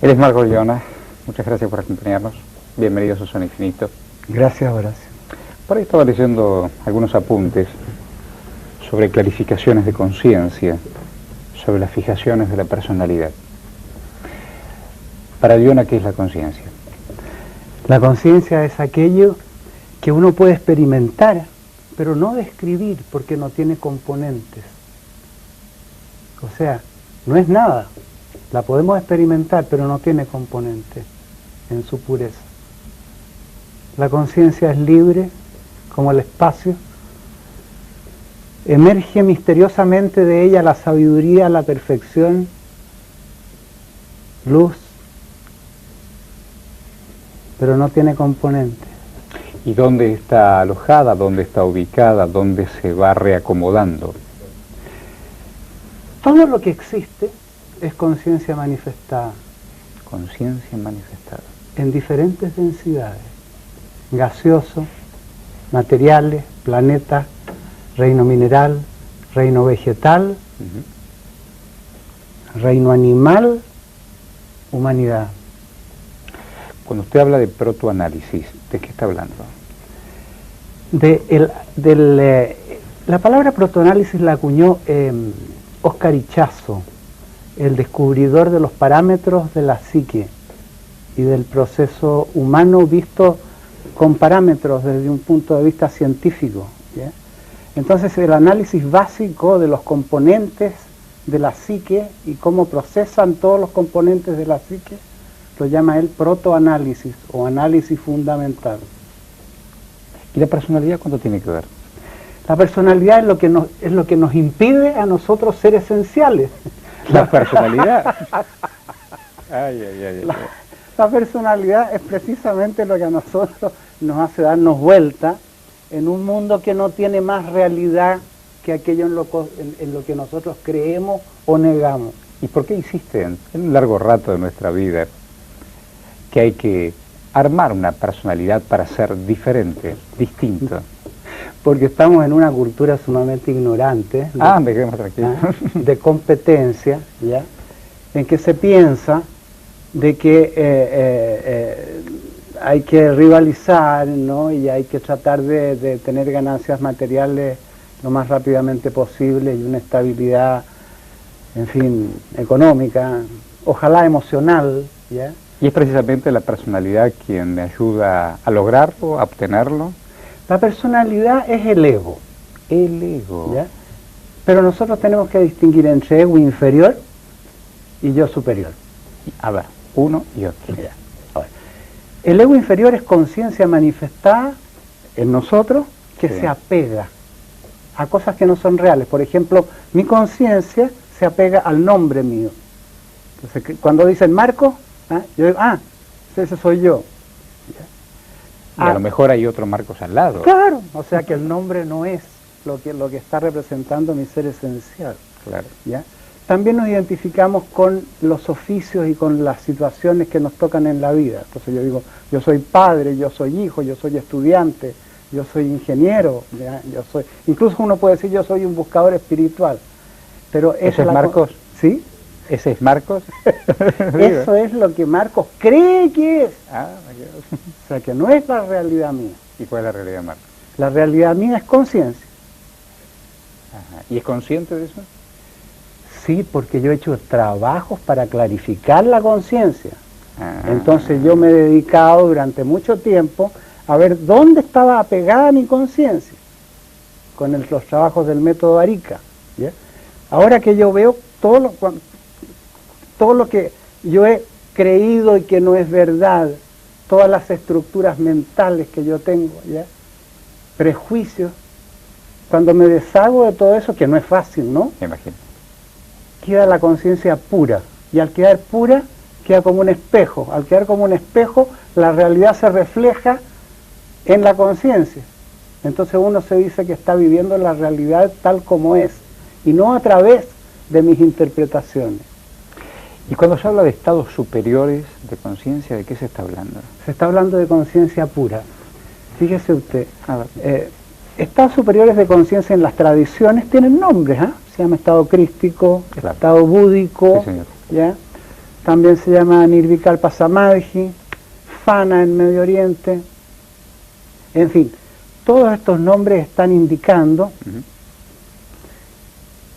Él es Marcos Leona, muchas gracias por acompañarnos, bienvenidos a Son Infinito. Gracias, Horacio. Por ahí estaba leyendo algunos apuntes sobre clarificaciones de conciencia, sobre las fijaciones de la personalidad. Para Leona, ¿qué es la conciencia? La conciencia es aquello que uno puede experimentar, pero no describir porque no tiene componentes. O sea, no es nada. La podemos experimentar, pero no tiene componentes en su pureza. La conciencia es libre como el espacio. Emerge misteriosamente de ella la sabiduría, la perfección, luz, pero no tiene componentes. ¿Y dónde está alojada, dónde está ubicada, dónde se va reacomodando? Todo lo que existe es conciencia manifestada. Conciencia manifestada. En diferentes densidades. Gaseoso, materiales, planetas, reino mineral, reino vegetal, reino animal, humanidad. Cuando usted habla de protoanálisis, ¿de qué está hablando? La palabra protoanálisis la acuñó Oscar Ichazo, el descubridor de los parámetros de la psique y del proceso humano visto con parámetros desde un punto de vista científico, ¿ya? Entonces el análisis básico de los componentes de la psique y cómo procesan todos los componentes de la psique lo llama él protoanálisis o análisis fundamental. ¿Y la personalidad cuánto tiene que ver? La personalidad es lo que nos impide a nosotros ser esenciales. La personalidad. La personalidad es precisamente lo que a nosotros nos hace darnos vuelta en un mundo que no tiene más realidad que aquello en lo que nosotros creemos o negamos. ¿Y por qué insisten en un largo rato de nuestra vida que hay que armar una personalidad para ser diferente, distinto? Porque estamos en una cultura sumamente ignorante, me quedo más tranquilo, de competencia, ¿ya? En que se piensa de que hay que rivalizar, ¿no? Y hay que tratar de tener ganancias materiales lo más rápidamente posible y una estabilidad, en fin, económica, ojalá emocional, ¿ya? ¿Y es precisamente la personalidad quien me ayuda a lograrlo, a obtenerlo? La personalidad es el ego. El ego. ¿Ya? Pero nosotros tenemos que distinguir entre ego inferior y yo superior. A ver, uno y otro. Ya. El ego inferior es conciencia manifestada en nosotros que se apega a cosas que no son reales. Por ejemplo, mi conciencia se apega al nombre mío. Entonces, cuando dicen Marcos, yo digo, ese soy yo. Y a lo mejor hay otro Marcos al lado. Claro, o sea que el nombre no es lo que está representando mi ser esencial. Claro. ¿Ya? También nos identificamos con los oficios y con las situaciones que nos tocan en la vida. Entonces yo digo, yo soy padre, yo soy hijo, yo soy estudiante, yo soy ingeniero, ¿ya? Incluso uno puede decir yo soy un buscador espiritual. Pero ¿Ese es Marcos? ¿Sí? ¿Ese es Marcos? Eso es lo que Marcos cree que es. O sea, que no es la realidad mía. ¿Y cuál es la realidad de Marcos? La realidad mía es conciencia. ¿Y es consciente de eso? Sí, porque yo he hecho trabajos para clarificar la conciencia. Entonces yo me he dedicado durante mucho tiempo a ver dónde estaba apegada mi conciencia con los trabajos del método Arica. ¿Ya? Ahora que yo veo todo lo que yo he creído y que no es verdad, todas las estructuras mentales que yo tengo, ¿ya? Prejuicios, cuando me deshago de todo eso, que no es fácil, ¿no? Me imagino. Queda la conciencia pura, y al quedar pura, queda como un espejo. Al quedar como un espejo, la realidad se refleja en la conciencia. Entonces uno se dice que está viviendo la realidad tal como es, y no a través de mis interpretaciones. Y cuando se habla de estados superiores de conciencia, ¿de qué se está hablando? Se está hablando de conciencia pura. Fíjese usted, estados superiores de conciencia en las tradiciones tienen nombres, se llama estado crístico, Claro. estado búdico, Sí, señor. ¿ya? también se llama Nirvikalpa Samadhi, Fana en Medio Oriente, en fin, todos estos nombres están indicando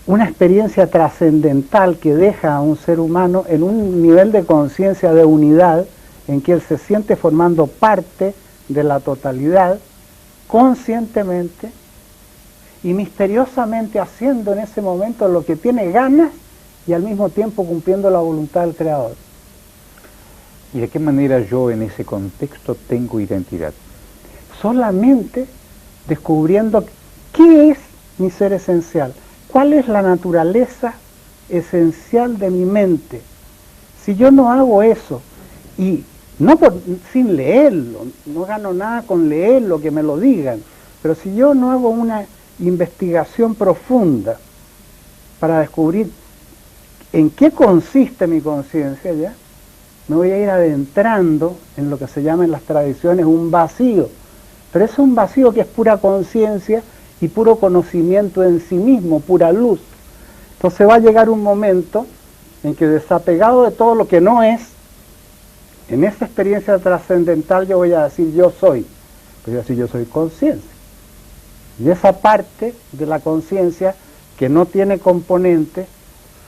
una experiencia trascendental que deja a un ser humano en un nivel de conciencia de unidad en que él se siente formando parte de la totalidad, conscientemente y misteriosamente haciendo en ese momento lo que tiene ganas y al mismo tiempo cumpliendo la voluntad del Creador. ¿Y de qué manera yo en ese contexto tengo identidad? Solamente descubriendo qué es mi ser esencial, cuál es la naturaleza esencial de mi mente. Si yo no hago eso, y no sin leerlo, no gano nada con leerlo, que me lo digan, pero si yo no hago una investigación profunda para descubrir en qué consiste mi conciencia, ya me voy a ir adentrando en lo que se llama en las tradiciones un vacío, pero es un vacío que es pura conciencia y puro conocimiento en sí mismo, pura luz. Entonces va a llegar un momento en que, desapegado de todo lo que no es, en esa experiencia trascendental yo voy a decir yo soy, pues voy a decir yo soy conciencia. Y esa parte de la conciencia que no tiene componente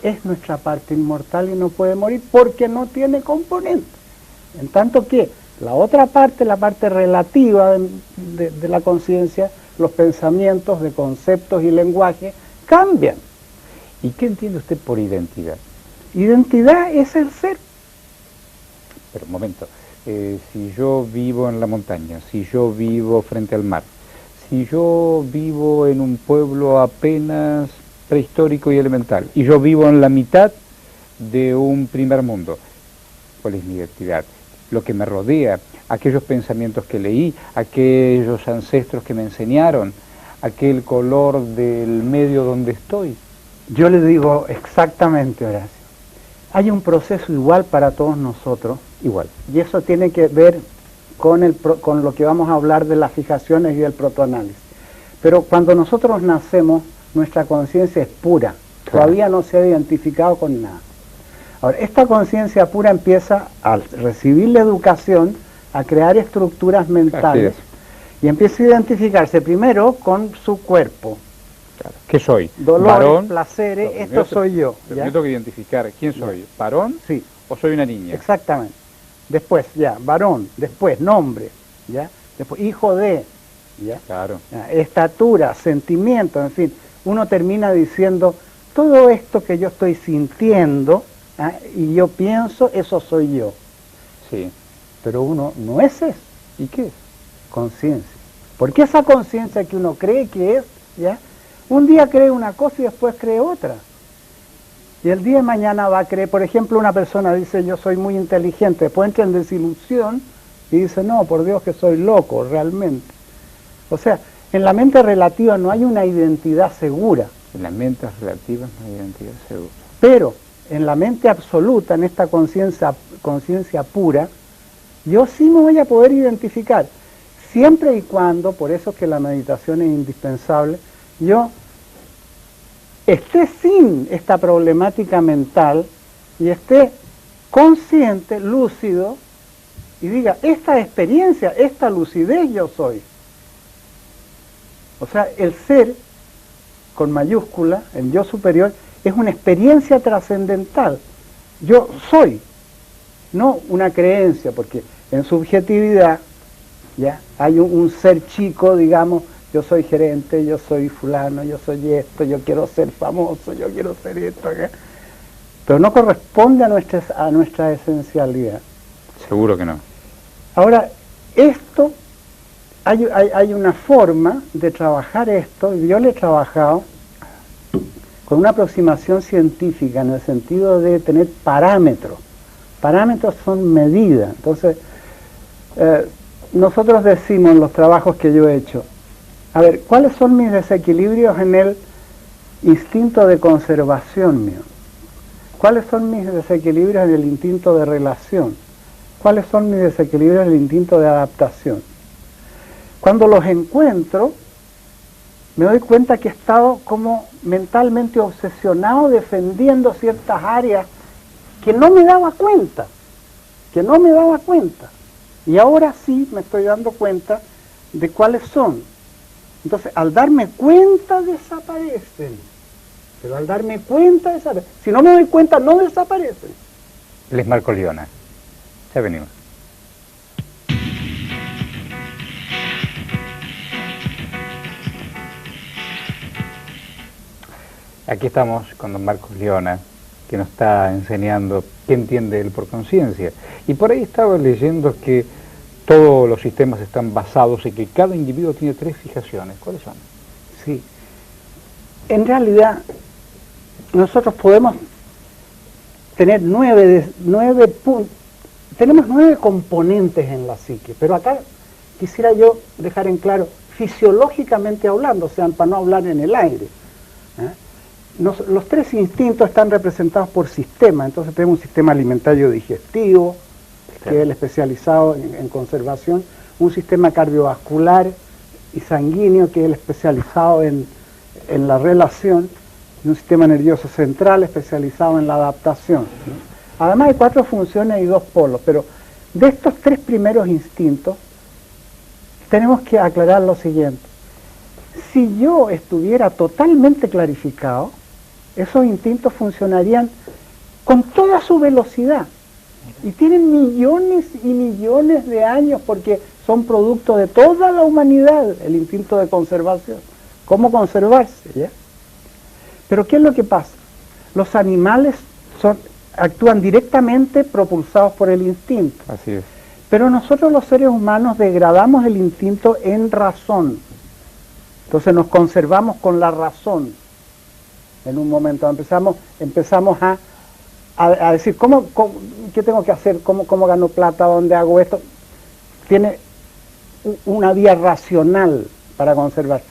es nuestra parte inmortal y no puede morir porque no tiene componente. En tanto que la otra parte, la parte relativa de la conciencia, los pensamientos de conceptos y lenguaje cambian. ¿Y qué entiende usted por identidad? Identidad es el ser. Pero un momento, si yo vivo en la montaña, si yo vivo frente al mar, si yo vivo en un pueblo apenas prehistórico y elemental, y yo vivo en la mitad de un primer mundo, ¿cuál es mi identidad? Lo que me rodea, aquellos pensamientos que leí, aquellos ancestros que me enseñaron, aquel color del medio donde estoy. Yo le digo exactamente, Horacio, hay un proceso igual para todos nosotros, igual, y eso tiene que ver con lo que vamos a hablar de las fijaciones y del protoanálisis. Pero cuando nosotros nacemos, nuestra conciencia es pura, todavía no se ha identificado con nada. Ahora, esta conciencia pura empieza, al recibir la educación, a crear estructuras mentales y empieza a identificarse primero con su cuerpo. Claro. ¿Qué soy? Dolores, ¿Varón? placeres, esto soy yo. Pero yo tengo que identificar quién soy, ¿varón? Sí. ¿O soy una niña? Exactamente. Después, ya, varón, después, nombre, ya, después, hijo de, ya, claro. Ya, estatura, sentimiento, en fin, uno termina diciendo, todo esto que yo estoy sintiendo, y yo pienso, eso soy yo. Sí. Pero uno no es eso. ¿Y qué es? Conciencia. Porque esa conciencia que uno cree que es, ya, un día cree una cosa y después cree otra. Y el día de mañana va a creer, por ejemplo, una persona dice yo soy muy inteligente, después entra en desilusión y dice no, por Dios que soy loco realmente. O sea, en la mente relativa no hay una identidad segura. En la mente relativa no hay identidad segura. Pero en la mente absoluta, en esta conciencia pura, yo sí me voy a poder identificar, siempre y cuando, por eso es que la meditación es indispensable, yo esté sin esta problemática mental y esté consciente, lúcido, y diga, esta experiencia, esta lucidez yo soy. O sea, el ser, con mayúscula, el yo superior, es una experiencia trascendental. Yo soy, no una creencia, porque en subjetividad ya hay un ser chico, digamos, yo soy gerente, yo soy fulano, yo soy esto, yo quiero ser famoso, yo quiero ser esto, ¿qué? Pero no corresponde a nuestra esencialidad. Seguro que no. Ahora, esto, hay una forma de trabajar esto, y yo lo he trabajado con una aproximación científica, en el sentido de tener parámetros. Parámetros son medidas. Entonces, nosotros decimos en los trabajos que yo he hecho, a ver, ¿cuáles son mis desequilibrios en el instinto de conservación mío? ¿Cuáles son mis desequilibrios en el instinto de relación? ¿Cuáles son mis desequilibrios en el instinto de adaptación? Cuando los encuentro, me doy cuenta que he estado como mentalmente obsesionado defendiendo ciertas áreas que no me daba cuenta, y ahora sí me estoy dando cuenta de cuáles son. Entonces, al darme cuenta desaparecen, pero al darme cuenta desaparecen. Si no me doy cuenta, no desaparecen. Les Marco Liona. Ya venimos. Aquí estamos con don Marcos Liona, que nos está enseñando qué entiende él por conciencia. Y por ahí estaba leyendo que todos los sistemas están basados en que cada individuo tiene 3 fijaciones. ¿Cuáles son? Sí. En realidad, nosotros podemos tener 9 tenemos 9 componentes en la psique, pero acá quisiera yo dejar en claro, fisiológicamente hablando, o sea, para no hablar en el aire. Los 3 instintos están representados por sistemas. Entonces tenemos un sistema alimentario digestivo, que es el especializado en conservación, un sistema cardiovascular y sanguíneo, que es el especializado en la relación, y un sistema nervioso central especializado en la adaptación, ¿no? Además hay 4 funciones y 2 polos, pero de estos 3 primeros instintos tenemos que aclarar lo siguiente. Si yo estuviera totalmente clarificado, esos instintos funcionarían con toda su velocidad y tienen millones y millones de años porque son producto de toda la humanidad, el instinto de conservación. ¿Cómo conservarse? ¿Ya? Pero ¿qué es lo que pasa? Los animales actúan directamente propulsados por el instinto. Así es. Pero nosotros los seres humanos degradamos el instinto en razón. Entonces nos conservamos con la razón. En un momento empezamos a decir, ¿qué tengo que hacer? ¿Cómo gano plata? ¿Dónde hago esto? Tiene una vía racional para conservar.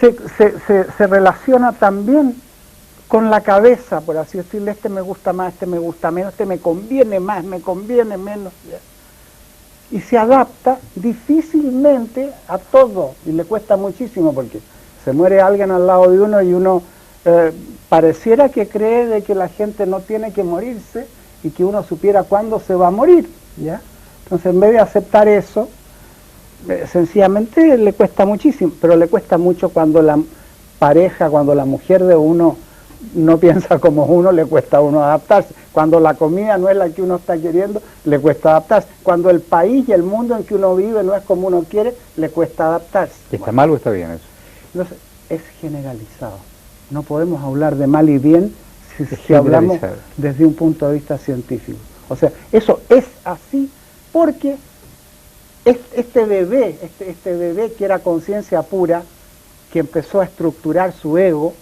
Se relaciona también con la cabeza, por así decirle, este me gusta más, este me gusta menos, este me conviene más, me conviene menos. Y se adapta difícilmente a todo, y le cuesta muchísimo porque se muere alguien al lado de uno y uno pareciera que cree de que la gente no tiene que morirse y que uno supiera cuándo se va a morir, ¿ya? Entonces, en vez de aceptar eso, sencillamente le cuesta muchísimo, pero le cuesta mucho cuando la pareja, cuando la mujer de uno no piensa como uno, le cuesta a uno adaptarse. Cuando la comida no es la que uno está queriendo, le cuesta adaptarse. Cuando el país y el mundo en que uno vive no es como uno quiere, le cuesta adaptarse. ¿Está mal o está bien eso? Entonces, es generalizado. No podemos hablar de mal y bien si hablamos desde un punto de vista científico. O sea, eso es así porque este bebé que era conciencia pura, que empezó a estructurar su ego,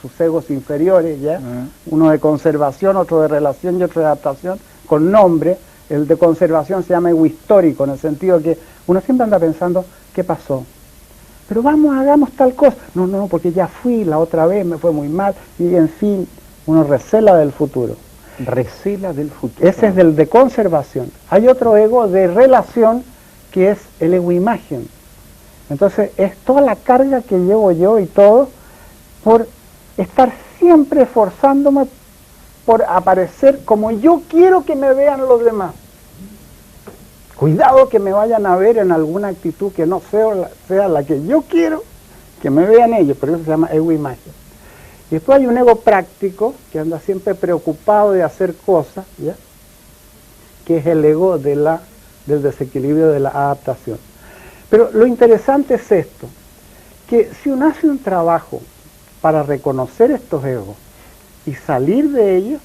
sus egos inferiores, ¿ya? Uno de conservación, otro de relación y otro de adaptación, con nombre. El de conservación se llama ego histórico, en el sentido que uno siempre anda pensando, ¿qué pasó? Pero vamos, hagamos tal cosa. No, porque ya fui la otra vez, me fue muy mal, y en fin, uno recela del futuro. Recela del futuro. Ese es el de conservación. Hay otro ego de relación, que es el ego imagen. Entonces, es toda la carga que llevo yo y todo, por estar siempre esforzándome por aparecer como yo quiero que me vean los demás. Cuidado que me vayan a ver en alguna actitud que no sea la que yo quiero que me vean ellos, pero eso se llama ego imagen. Y después hay un ego práctico que anda siempre preocupado de hacer cosas, ¿ya? Que es el ego del desequilibrio de la adaptación. Pero lo interesante es esto, que si uno hace un trabajo para reconocer estos egos y salir de ellos,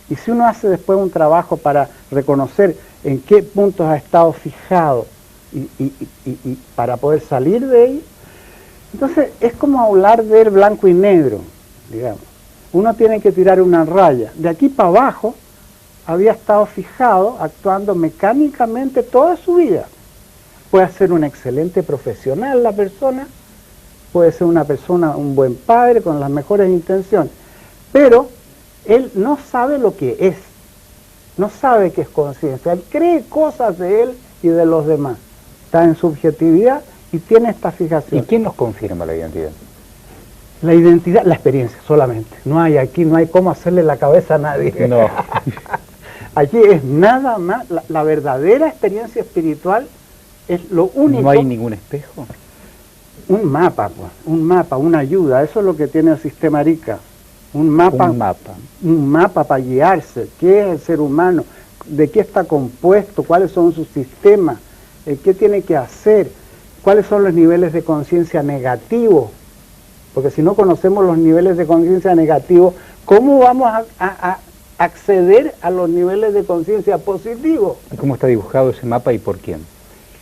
y si uno hace después un trabajo para reconocer en qué puntos ha estado fijado y para poder salir de ellos, entonces es como hablar del blanco y negro, digamos. Uno tiene que tirar una raya. De aquí para abajo había estado fijado, actuando mecánicamente toda su vida. Puede ser un excelente profesional la persona, puede ser una persona, un buen padre con las mejores intenciones, pero él no sabe lo que es, no sabe qué es conciencia, él cree cosas de él y de los demás, está en subjetividad y tiene esta fijación. ¿Y quién nos confirma la identidad? La identidad, la experiencia solamente. No hay aquí, no hay cómo hacerle la cabeza a nadie. No. Aquí es nada más, la verdadera experiencia espiritual es lo único. ¿No hay ningún espejo? Un mapa, pues, un mapa, una ayuda, eso es lo que tiene el sistema Arica. Un mapa. Un mapa para guiarse. ¿Qué es el ser humano? ¿De qué está compuesto? ¿Cuáles son sus sistemas? ¿Qué tiene que hacer? ¿Cuáles son los niveles de conciencia negativos? Porque si no conocemos los niveles de conciencia negativos, ¿cómo vamos a acceder a los niveles de conciencia positivos? ¿Cómo está dibujado ese mapa y por quién?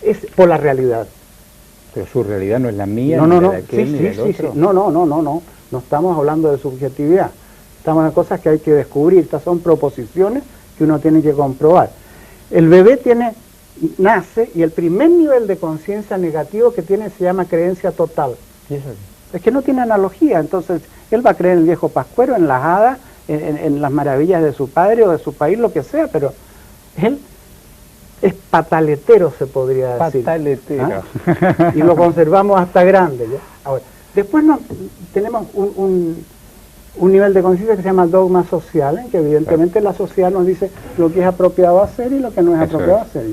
Es por la realidad. Pero su realidad no es la mía, no, ni no, la no. de aquel, ni del otro. No, no estamos hablando de subjetividad. Estamos en cosas que hay que descubrir. Estas son proposiciones que uno tiene que comprobar. El bebé nace y el primer nivel de conciencia negativo que tiene se llama creencia total. ¿Y eso? Es que no tiene analogía, entonces él va a creer en el viejo pascuero, en las hadas, en las maravillas de su padre o de su país, lo que sea, pero él es pataletero, se podría decir. Pataletero. ¿Ah? Y lo conservamos hasta grande. ¿Ya? Ahora, después tenemos un nivel de conciencia que se llama dogma social, en que evidentemente la sociedad nos dice lo que es apropiado hacer y lo que no es apropiado hacer.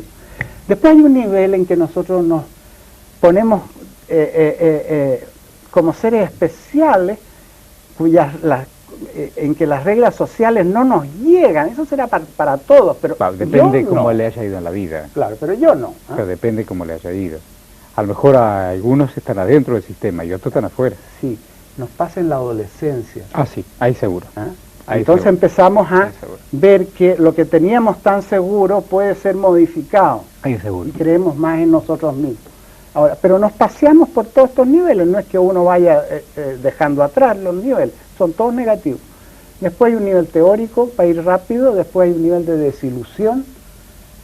Después hay un nivel en que nosotros nos ponemos como seres especiales, en que las reglas sociales no nos llegan. Eso será para todos, pero claro, depende yo cómo no. le haya ido en la vida. Claro, pero yo no. ¿Ah? Pero depende cómo le haya ido. A lo mejor algunos están adentro del sistema y otros están afuera. Sí, nos pasa en la adolescencia. Ah, sí, ahí seguro. ¿Ah? Ahí Entonces seguro. empezamos a ver que lo que teníamos tan seguro puede ser modificado. Ahí seguro. Y creemos más en nosotros mismos. Ahora, pero nos paseamos por todos estos niveles, no es que uno vaya dejando atrás los niveles, son todos negativos. Después hay un nivel teórico para ir rápido, después hay un nivel de desilusión,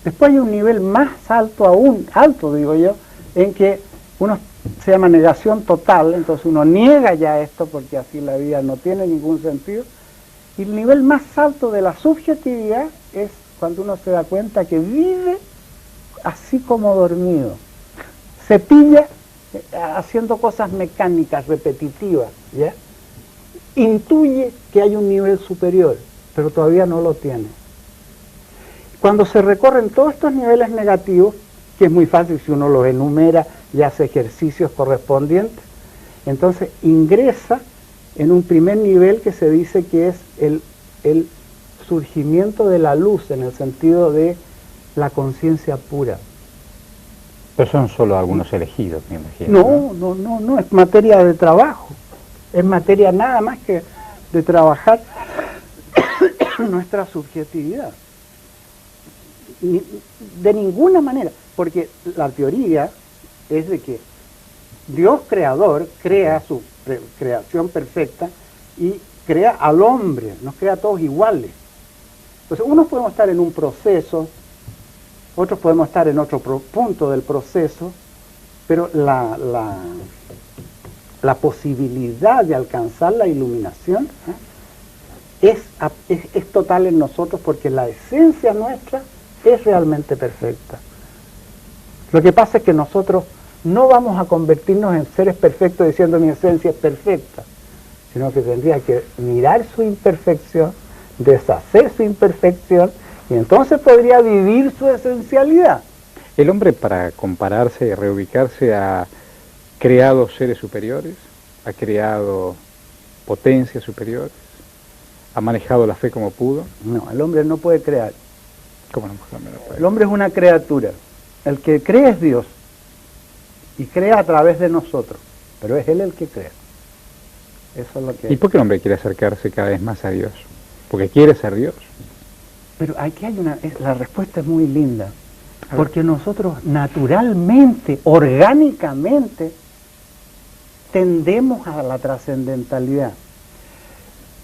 después hay un nivel más alto aún, alto digo yo, en que uno se llama negación total, entonces uno niega ya esto porque así la vida no tiene ningún sentido. Y el nivel más alto de la subjetividad es cuando uno se da cuenta que vive así como dormido. Se pilla haciendo cosas mecánicas, repetitivas, ¿ya? Intuye que hay un nivel superior, pero todavía no lo tiene. Cuando se recorren todos estos niveles negativos, que es muy fácil si uno los enumera y hace ejercicios correspondientes, entonces ingresa en un primer nivel que se dice que es el surgimiento de la luz, en el sentido de la conciencia pura. Pero son solo algunos elegidos, me imagino. No, es materia de trabajo. Es materia nada más que de trabajar nuestra subjetividad. De ninguna manera, porque la teoría es de que Dios creador crea su creación perfecta y crea al hombre, nos crea a todos iguales. Entonces, unos podemos estar en un proceso, otros podemos estar en otro punto del proceso, pero la posibilidad de alcanzar la iluminación es total en nosotros, porque la esencia nuestra es realmente perfecta. Lo que pasa es que nosotros no vamos a convertirnos en seres perfectos diciendo mi esencia es perfecta, sino que tendría que mirar su imperfección, deshacer su imperfección, y entonces podría vivir su esencialidad. ¿El hombre, para compararse y reubicarse, ha creado seres superiores? ¿Ha creado potencias superiores? ¿Ha manejado la fe como pudo? No, el hombre no puede crear. ¿Cómo no puede? El hombre es una criatura. El que cree es Dios. Y crea a través de nosotros. Pero es Él el que crea. Eso es lo que... ¿Y por qué el hombre quiere acercarse cada vez más a Dios? ¿Porque quiere ser Dios? Pero aquí hay la respuesta es muy linda. Porque nosotros naturalmente, orgánicamente, tendemos a la trascendentalidad.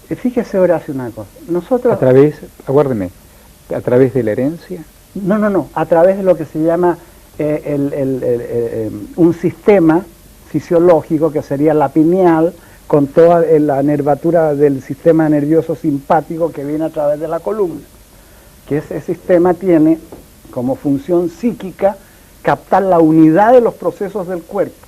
Fíjese, Horacio, una cosa. Nosotros... Aguárdeme, ¿a través de la herencia? No, a través de lo que se llama un sistema fisiológico que sería la pineal, con toda la nervatura del sistema nervioso simpático que viene a través de la columna. Que ese sistema tiene como función psíquica captar la unidad de los procesos del cuerpo.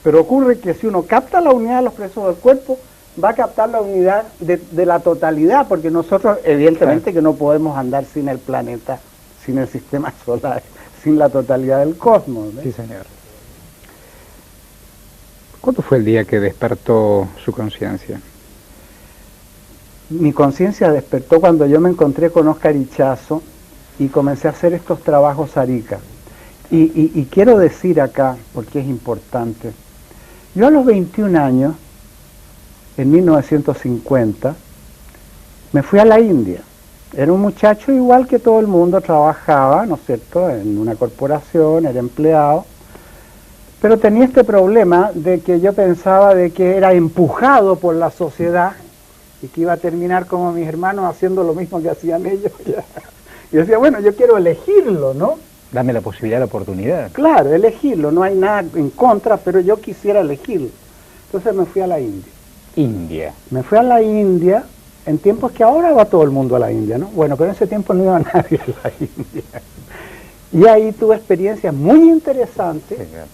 Pero ocurre que si uno capta la unidad de los procesos del cuerpo, va a captar la unidad de la totalidad, porque nosotros evidentemente que no podemos andar sin el planeta, sin el sistema solar, sin la totalidad del cosmos, ¿ves? Sí, señor. ¿Cuándo fue el día que despertó su conciencia? Mi conciencia despertó cuando yo me encontré con Óscar Ichazo y comencé a hacer estos trabajos Arica. Y quiero decir acá, porque es importante, yo a los 21 años, en 1950, me fui a la India. Era un muchacho igual que todo el mundo, trabajaba, ¿no es cierto?, en una corporación, era empleado, pero tenía este problema de que yo pensaba de que era empujado por la sociedad y que iba a terminar como mis hermanos haciendo lo mismo que hacían ellos. Y yo decía, bueno, yo quiero elegirlo, ¿no? Dame la posibilidad, la oportunidad. Claro, elegirlo, no hay nada en contra, pero yo quisiera elegirlo. Entonces me fui a la India. India. Me fui a la India, en tiempos que ahora va todo el mundo a la India, ¿no? Bueno, pero en ese tiempo no iba nadie a la India. Y ahí tuve experiencias muy interesantes, sí, claro.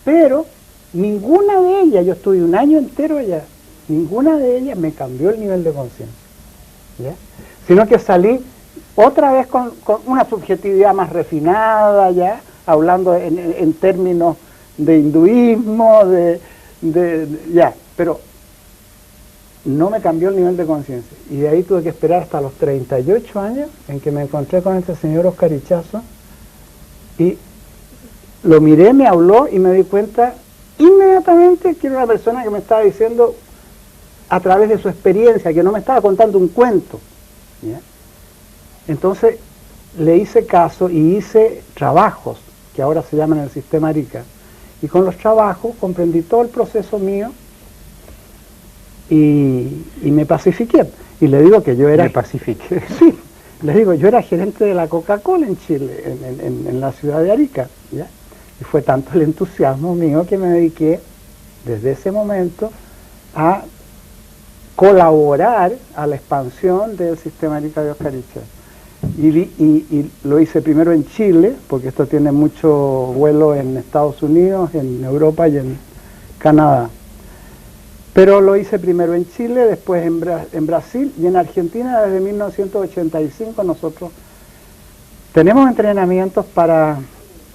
Pero ninguna de ellas, yo estuve un año entero allá, ninguna de ellas me cambió el nivel de conciencia, ¿ya? Sino que salí otra vez con una subjetividad más refinada, ya, hablando en términos de hinduismo, ya, pero no me cambió el nivel de conciencia. Y de ahí tuve que esperar hasta los 38 años en que me encontré con este señor Óscar Ichazo y lo miré, me habló y me di cuenta inmediatamente que era una persona que me estaba diciendo a través de su experiencia, que no me estaba contando un cuento, ¿ya? Entonces le hice caso y hice trabajos, que ahora se llaman el sistema Arica, y con los trabajos comprendí todo el proceso mío y me pacifiqué. Y le digo que yo era... ¿Me pacifiqué? Sí, le digo, yo era gerente de la Coca-Cola en Chile, en la ciudad de Arica, ¿ya? Y fue tanto el entusiasmo mío que me dediqué desde ese momento a colaborar a la expansión del sistema Arica de Óscar Ichazo. Y lo hice primero en Chile, porque esto tiene mucho vuelo en Estados Unidos, en Europa y en Canadá. Pero lo hice primero en Chile, después en Brasil y en Argentina. Desde 1985 nosotros tenemos entrenamientos para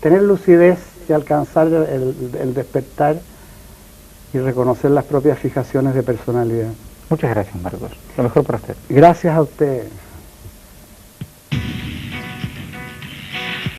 tener lucidez y alcanzar el despertar y reconocer las propias fijaciones de personalidad. Muchas gracias, Marcos. Lo mejor para usted. Gracias a usted.